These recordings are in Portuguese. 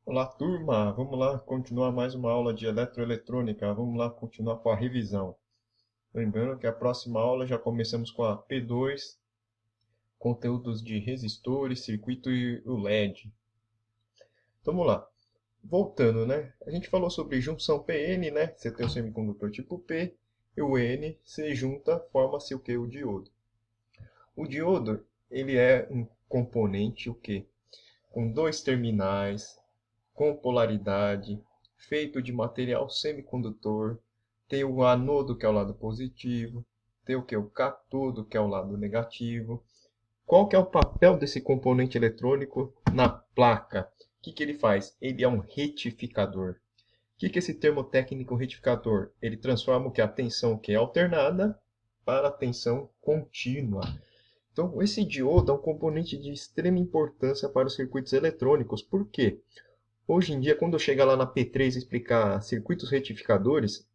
Olá, turma! Vamos lá continuar mais uma aula de eletroeletrônica. Vamos lá continuar com a revisão. Lembrando que a próxima aula já começamos com a P2, conteúdos de resistores, circuito e o LED. Então, vamos lá. Voltando, né? A gente falou sobre junção PN, né? Você tem o semicondutor tipo P e o N se junta, forma-se o que? O diodo. O diodo, ele é um componente o quê? Com dois terminais, com polaridade, feito de material semicondutor, tem o anodo, que é o lado positivo, tem o que? O catodo, que é o lado negativo. Qual que é o papel desse componente eletrônico na placa? O que ele faz? Ele é um retificador. O que é esse termo técnico retificador? Ele transforma o que? A tensão que é alternada para a tensão contínua. Então, esse diodo é um componente de extrema importância para os circuitos eletrônicos. Por quê? Hoje em dia, quando eu chegar lá na P3 e explicar circuitos retificadores,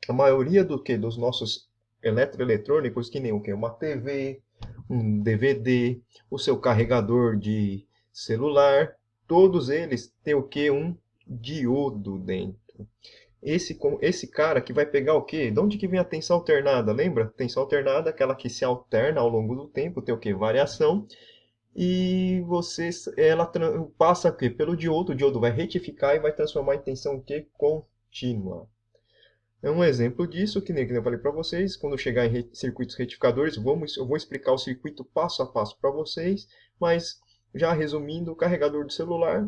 a maioria dos nossos eletroeletrônicos, que nem o que? Uma TV, um DVD, o seu carregador de celular, todos eles têm o que? Um diodo dentro. Esse cara que vai pegar o quê? De onde que vem a tensão alternada? Lembra? Tensão alternada, aquela que se alterna ao longo do tempo, tem o que? Variação. E ela passa o quê? Pelo diodo, o diodo vai retificar e vai transformar em tensão o quê? Contínua. É um exemplo disso, que nem eu falei para vocês, quando eu chegar em circuitos retificadores, eu vou explicar o circuito passo a passo para vocês, mas já resumindo, o carregador do celular,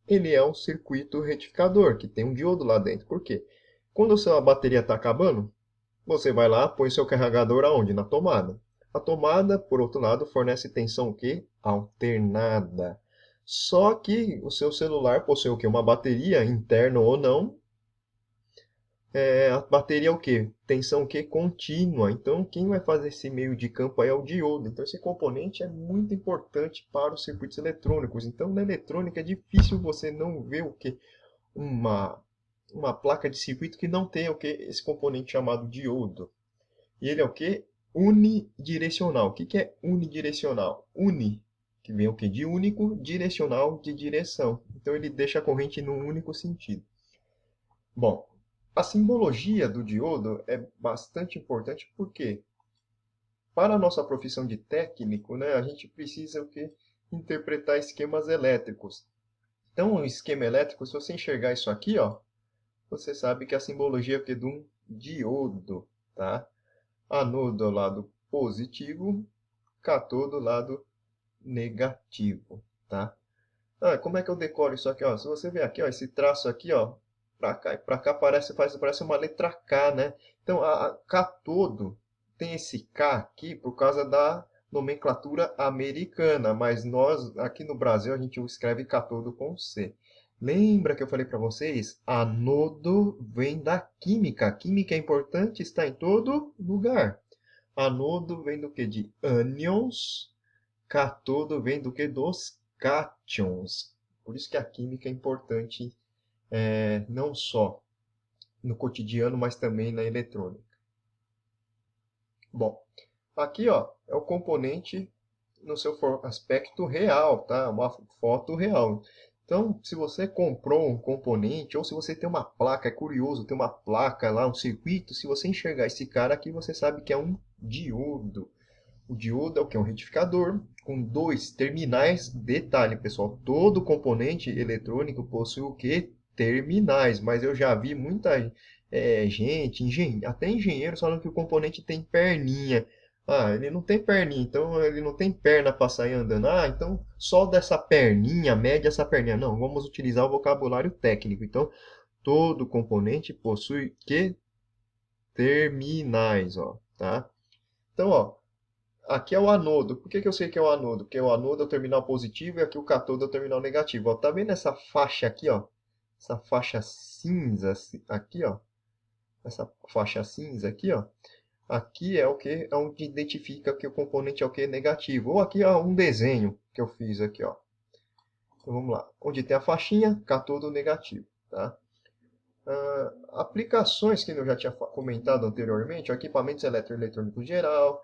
ele é um circuito retificador, que tem um diodo lá dentro. Por quê? Quando a sua bateria está acabando, você vai lá, põe seu carregador aonde? Na tomada. A tomada, por outro lado, fornece tensão o quê? Alternada. Só que o seu celular possui o quê? Uma bateria interna ou não. A bateria é o quê? Tensão o quê? Contínua. Então, quem vai fazer esse meio de campo aí é o diodo. Então, esse componente é muito importante para os circuitos eletrônicos. Então, na eletrônica é difícil você não ver o quê? Uma, uma placa de circuito que não tenha o quê? Esse componente chamado diodo. E ele é o quê? Unidirecional. O que que é unidirecional? Uni, que vem o quê? De único, direcional, de direção. Então ele deixa a corrente num único sentido. Bom, a simbologia do diodo é bastante importante porque, para a nossa profissão de técnico, né, a gente precisa o quê? Interpretar esquemas elétricos. Então, o esquema elétrico, se você enxergar isso aqui, ó, você sabe que a simbologia é o quê? De um diodo, tá? Anodo ao lado positivo, cátodo ao lado negativo, tá? Ah, como é que eu decoro isso aqui, ó? Se você ver aqui, ó, esse traço aqui, ó, para cá e para cá parece uma letra K, né? Então, a cátodo tem esse K aqui por causa da nomenclatura americana, mas nós aqui no Brasil a gente escreve cátodo com C. Lembra que eu falei para vocês? Anodo vem da química. A química é importante, está em todo lugar. Anodo vem do que? De ânions. Cátodo vem do que? Dos cátions. Por isso que a química é importante, não só no cotidiano, mas também na eletrônica. Bom, aqui ó, é o componente no seu aspecto real, tá? Uma foto real. Então, se você comprou um componente, ou se você tem uma placa, é curioso, tem uma placa lá, um circuito, se você enxergar esse cara aqui, você sabe que é um diodo. O diodo é o que? Um retificador com dois terminais. Detalhe, pessoal, todo componente eletrônico possui o que? Terminais, mas eu já vi muita gente, até engenheiros falando que o componente tem perninha. Ah, ele não tem perninha, então ele não tem perna para sair andando. Ah, então só dessa perninha, mede essa perninha. Não, vamos utilizar o vocabulário técnico. Então, todo componente possui que? Terminais, ó, tá? Então, ó, aqui é o anodo. Por que que eu sei que é o anodo? Porque o anodo é o terminal positivo e aqui o cátodo é o terminal negativo. Ó, tá vendo essa faixa aqui, ó? Essa faixa cinza aqui, ó. Essa faixa cinza aqui, ó. Aqui é o que? É onde identifica que o componente é o que? Negativo. Ou aqui, ó, um desenho que eu fiz aqui, ó. Então vamos lá. Onde tem a faixinha, cátodo negativo, tá? Aplicações que eu já tinha comentado anteriormente, ó, equipamentos eletroeletrônicos geral,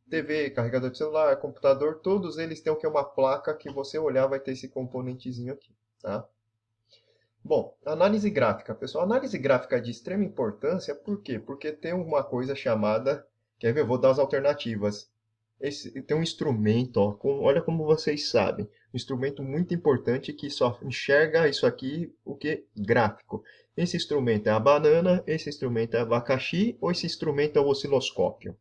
TV, carregador de celular, computador, todos eles têm o que é uma placa que você olhar vai ter esse componentezinho aqui. tá? Bom, análise gráfica. Pessoal, análise gráfica é de extrema importância, por quê? Porque tem uma coisa chamada, quer ver? Eu vou dar as alternativas. Tem um instrumento, ó, olha como vocês sabem, um instrumento muito importante que só enxerga isso aqui, o que? Gráfico. Esse instrumento é a banana, esse instrumento é abacaxi, ou esse instrumento é o osciloscópio?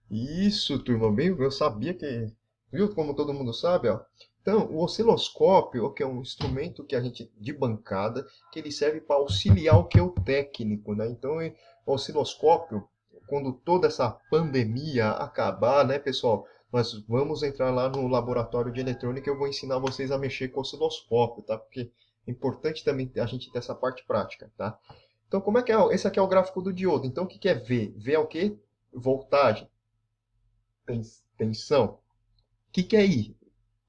Isso, turma, bem, eu sabia que. Viu como todo mundo sabe, ó? Então, o osciloscópio, que é um instrumento que a gente de bancada, que ele serve para auxiliar o que é o técnico, né? Então, o osciloscópio, quando toda essa pandemia acabar, né, pessoal, nós vamos entrar lá no laboratório de eletrônica e eu vou ensinar vocês a mexer com o osciloscópio, tá? Porque é importante também a gente ter essa parte prática, tá? Então, como é que é? Esse aqui é o gráfico do diodo. Então, o que que é V? V é o quê? Voltagem. Tensão. O que que é I?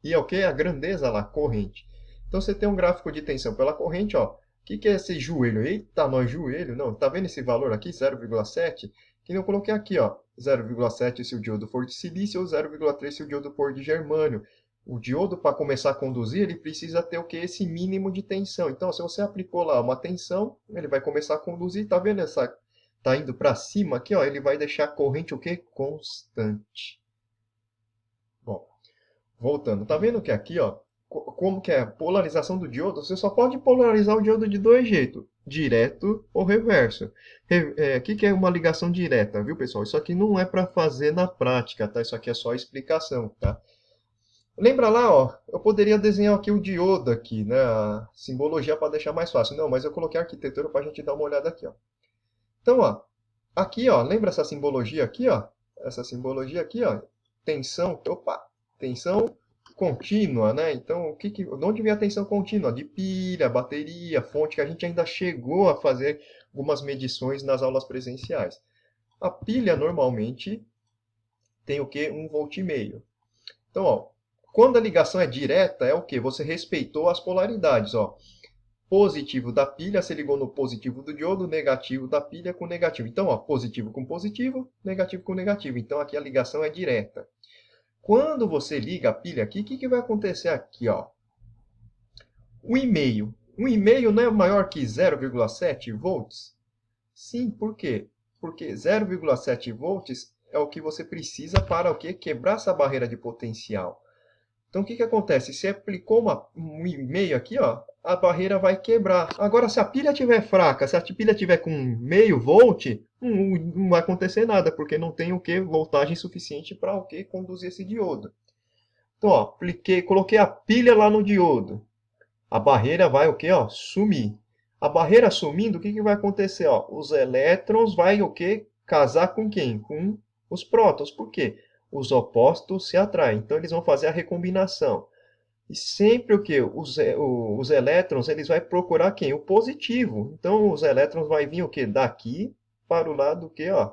I é o quê? A grandeza lá, corrente. Então você tem um gráfico de tensão pela corrente, ó. O que que é esse joelho? Eita, nós joelho. Não, tá vendo esse valor aqui, 0,7? Que eu coloquei aqui, ó. 0,7 se o diodo for de silício ou 0,3 se o diodo for de germânio. O diodo, para começar a conduzir, ele precisa ter o que? Esse mínimo de tensão. Então, se você aplicou lá uma tensão, ele vai começar a conduzir. Tá vendo essa? Tá indo para cima aqui, ó. Ele vai deixar a corrente o quê? Constante. Bom, voltando, tá vendo que aqui, ó, como que é a polarização do diodo? Você só pode polarizar o diodo de dois jeitos, direto ou reverso. O que que é uma ligação direta, viu, pessoal? Isso aqui não é para fazer na prática, tá? Isso aqui é só explicação, tá? Lembra lá, ó, eu poderia desenhar aqui o diodo aqui, né? A simbologia para deixar mais fácil. Não, mas eu coloquei a arquitetura para a gente dar uma olhada aqui, ó. Então, ó, aqui, ó, lembra essa simbologia aqui, ó? Essa simbologia aqui, ó, tensão, opa, tensão contínua, né? Então, de onde vem a tensão contínua? De pilha, bateria, fonte, que a gente ainda chegou a fazer algumas medições nas aulas presenciais. A pilha normalmente tem o quê? 1,5 volt. Então, ó, quando a ligação é direta, é o quê? Você respeitou as polaridades, ó. Positivo da pilha, você ligou no positivo do diodo, negativo da pilha com negativo. Então, ó, positivo com positivo, negativo com negativo. Então, aqui a ligação é direta. Quando você liga a pilha aqui, o que que vai acontecer aqui, ó? 1,5. 1,5 não é maior que 0,7 volts? Sim, por quê? Porque 0,7 volts é o que você precisa para o quê? Quebrar essa barreira de potencial. Então, o que que acontece? Se aplicou um e-mail aqui, ó, a barreira vai quebrar. Agora, se a pilha estiver fraca, se a pilha estiver com meio volt, não vai acontecer nada, porque não tem o que? Voltagem suficiente para o que? Conduzir esse diodo. Então, ó, coloquei a pilha lá no diodo. A barreira vai o que? Ó, sumir. A barreira sumindo, o que que vai acontecer? Ó, os elétrons vai o que? Casar com quem? Com os prótons. Por quê? Os opostos se atraem. Então, eles vão fazer a recombinação. E sempre o que? Os elétrons, eles vão procurar quem? O positivo. Então, os elétrons vai vir o que? Daqui para o lado que, ó,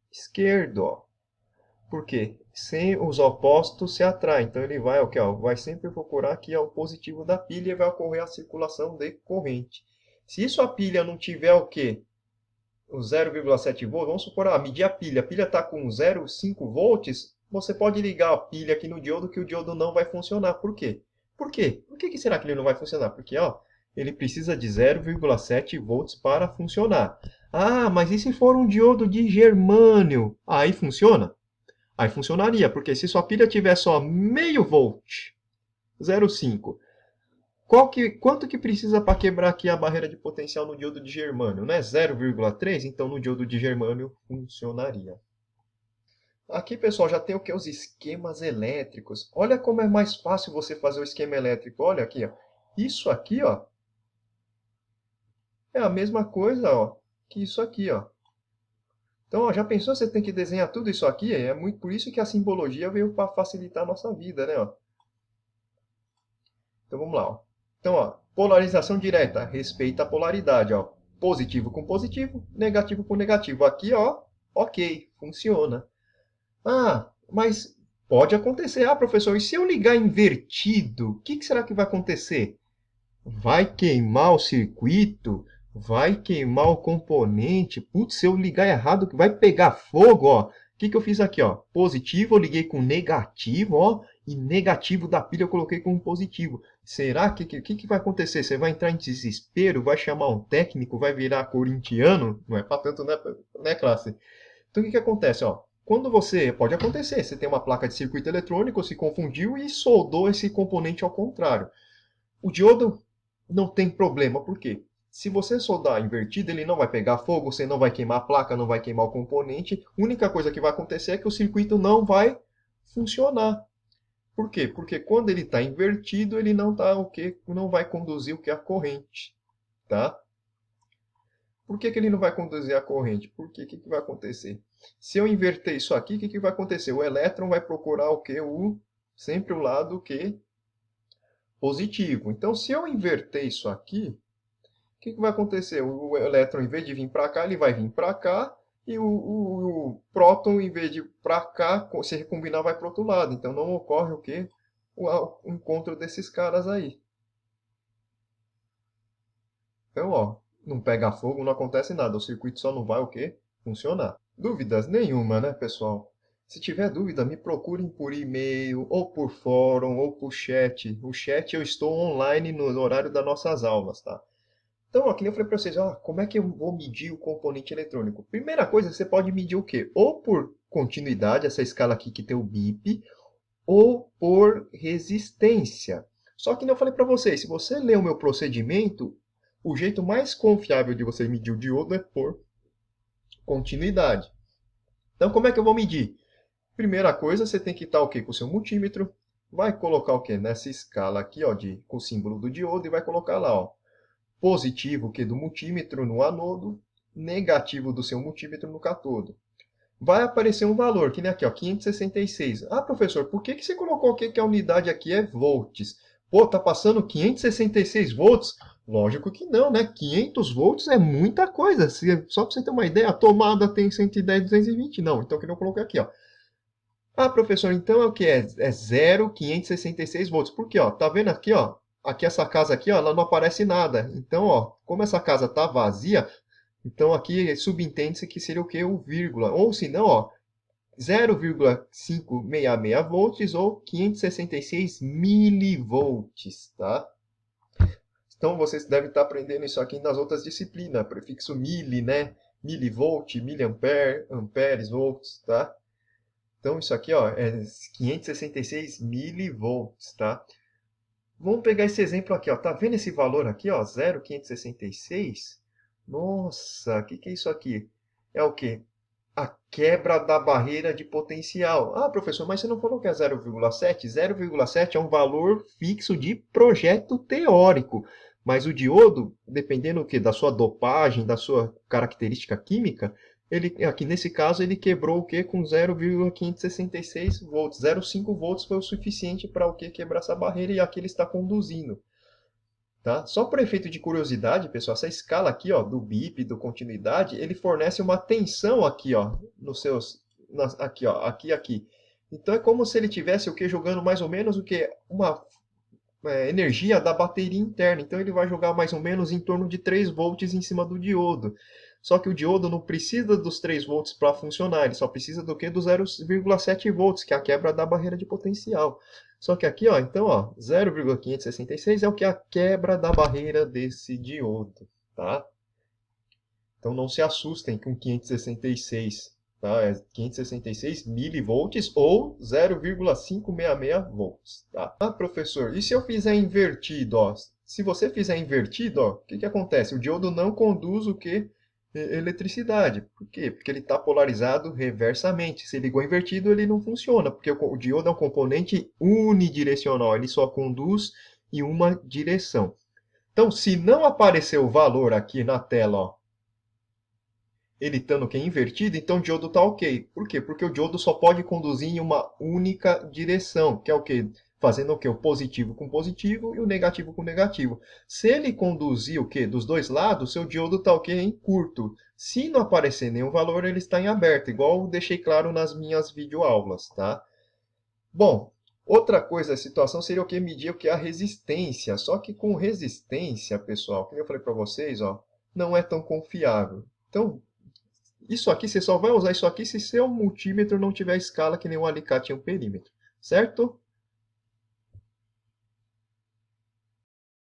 esquerdo, ó. Por quê? Sem os opostos se atraem. Então, ele vai o que, ó, vai sempre procurar aqui ó, o positivo da pilha e vai ocorrer a circulação de corrente. Se isso a pilha não tiver o quê? O 0,7 volts, vamos supor, medir a pilha está com 0,5 volts, você pode ligar a pilha aqui no diodo que o diodo não vai funcionar. Por quê? Por quê? Por que será que ele não vai funcionar? Porque ó, ele precisa de 0,7 volts para funcionar. Ah, mas e se for um diodo de germânio? Aí funciona? Aí funcionaria, porque se sua pilha tiver só meio volt, 0,5, quanto que precisa para quebrar aqui a barreira de potencial no diodo de germânio? Não é 0,3? Então no diodo de germânio funcionaria. Aqui, pessoal, já tem o que? Os esquemas elétricos. Olha como é mais fácil você fazer o esquema elétrico. Olha aqui, ó. Isso aqui, ó, é a mesma coisa, ó, que isso aqui, ó. Então, ó, já pensou você tem que desenhar tudo isso aqui? É muito por isso que a simbologia veio para facilitar a nossa vida, né, ó. Então vamos lá, ó. Então, ó, polarização direta, respeita a polaridade, ó. Positivo com positivo, negativo com negativo. Aqui, ó, ok, funciona. Ah, mas pode acontecer. Ah, professor, e se eu ligar invertido, o que será que vai acontecer? Vai queimar o circuito? Vai queimar o componente? Putz, se eu ligar errado, vai pegar fogo, ó. O que que eu fiz aqui, ó? Positivo, eu liguei com negativo, ó. e negativo da pilha eu coloquei como positivo. Será que vai acontecer? Você vai entrar em desespero, vai chamar um técnico, vai virar corintiano? Não é para tanto, né, classe? Então o que acontece? Ó, quando você. Pode acontecer, você tem uma placa de circuito eletrônico, se confundiu e soldou esse componente ao contrário. O diodo não tem problema, por quê? Se você soldar invertido, ele não vai pegar fogo, você não vai queimar a placa, não vai queimar o componente. A única coisa que vai acontecer é que o circuito não vai funcionar. Por quê? Porque quando ele está invertido, ele não tá o quê? Não vai conduzir o que? A corrente. Tá? Por que ele não vai conduzir a corrente? Porque o que vai acontecer? Se eu inverter isso aqui, o que vai acontecer? O elétron vai procurar o quê? Sempre o lado o quê? Positivo. Então, se eu inverter isso aqui, o que vai acontecer? O elétron, em vez de vir para cá, ele vai vir para cá, e o próton, em vez de ir para cá, se recombinar, vai para o outro lado. Então, não ocorre o quê? O encontro desses caras aí. Então, ó, não pega fogo, não acontece nada. O circuito só não vai o quê? Funcionar. Dúvidas nenhuma, né, pessoal? Se tiver dúvida, me procurem por e-mail, ou por fórum, ou por chat. O chat eu estou online no horário das nossas aulas, tá? Então, aqui eu falei para vocês, como é que eu vou medir o componente eletrônico? Primeira coisa, você pode medir o quê? Ou por continuidade, essa escala aqui que tem o BIP, ou por resistência. Só que não falei para vocês, se você ler o meu procedimento, o jeito mais confiável de você medir o diodo é por continuidade. Então, como é que eu vou medir? Primeira coisa, você tem que estar o quê? Com o seu multímetro. Vai colocar o quê? Nessa escala aqui, ó, com o símbolo do diodo, e vai colocar lá, ó, positivo que do multímetro no anodo, negativo do seu multímetro no catodo. Vai aparecer um valor, que nem aqui, ó, 566. Ah, professor, por que você colocou aqui que a unidade aqui é volts? Pô, tá passando 566 volts? Lógico que não, né? 500 volts é muita coisa. Só para você ter uma ideia, a tomada tem 110, 220. Não, então que eu coloquei aqui, ó. Ah, professor, então é o que? É 0,566 volts. Por quê? Ó, tá vendo aqui, ó? Aqui essa casa aqui, ó, ela não aparece nada. Então, ó, como essa casa tá vazia, então aqui subentende-se que seria o quê? O vírgula. Ou se não, ó, 0,566 volts ou 566 milivolts, tá? Então vocês devem estar aprendendo isso aqui nas outras disciplinas, prefixo mili, né? Milivolt, miliampere, amperes, volts, tá? Então isso aqui, ó, é 566 milivolts, tá? Vamos pegar esse exemplo aqui, ó. Tá vendo esse valor aqui, ó? 0,566? Nossa, o que é isso aqui? É o quê? A quebra da barreira de potencial. Ah, professor, mas você não falou que é 0,7? 0,7 é um valor fixo de projeto teórico. Mas o diodo, dependendo o quê? Da sua dopagem, da sua característica química, ele, aqui nesse caso, ele quebrou o quê? Com 0,566 volts. 0,5 volts foi o suficiente para o quê? Quebrar essa barreira e aqui ele está conduzindo. Tá? Só por efeito de curiosidade, pessoal, essa escala aqui, ó, do BIP, do continuidade, ele fornece uma tensão aqui, ó, nos seus, aqui, ó, aqui. Então é como se ele tivesse o que jogando mais ou menos o que uma energia da bateria interna. Então ele vai jogar mais ou menos em torno de 3 volts em cima do diodo. Só que o diodo não precisa dos 3 volts para funcionar, ele só precisa do que? Do 0,7 volts, que é a quebra da barreira de potencial. Só que aqui, ó, então, ó, 0,566 é o que é a quebra da barreira desse diodo, tá? Então não se assustem com 566, tá? É 566 milivolts ou 0,566 volts, tá? Ah, professor, e se eu fizer invertido, ó? Se você fizer invertido, ó, o que acontece? O diodo não conduz o que? Eletricidade. Por quê? Porque ele está polarizado reversamente. Se ligou invertido, ele não funciona, porque o diodo é um componente unidirecional, ele só conduz em uma direção. Então, se não aparecer o valor aqui na tela, ó, ele estando que invertido, então o diodo está ok. Por quê? Porque o diodo só pode conduzir em uma única direção, que é o quê? Fazendo o quê? O positivo com positivo e o negativo com negativo. Se ele conduzir o quê? Dos dois lados, seu diodo está o quê? Em curto. Se não aparecer nenhum valor, ele está em aberto, igual eu deixei claro nas minhas videoaulas, tá? Bom, outra coisa, a situação seria o que? Medir o que? A resistência. Só que com resistência, pessoal, como eu falei para vocês, ó, não é tão confiável. Então, isso aqui, você só vai usar isso aqui se seu multímetro não tiver escala que nem um alicate e um perímetro, certo?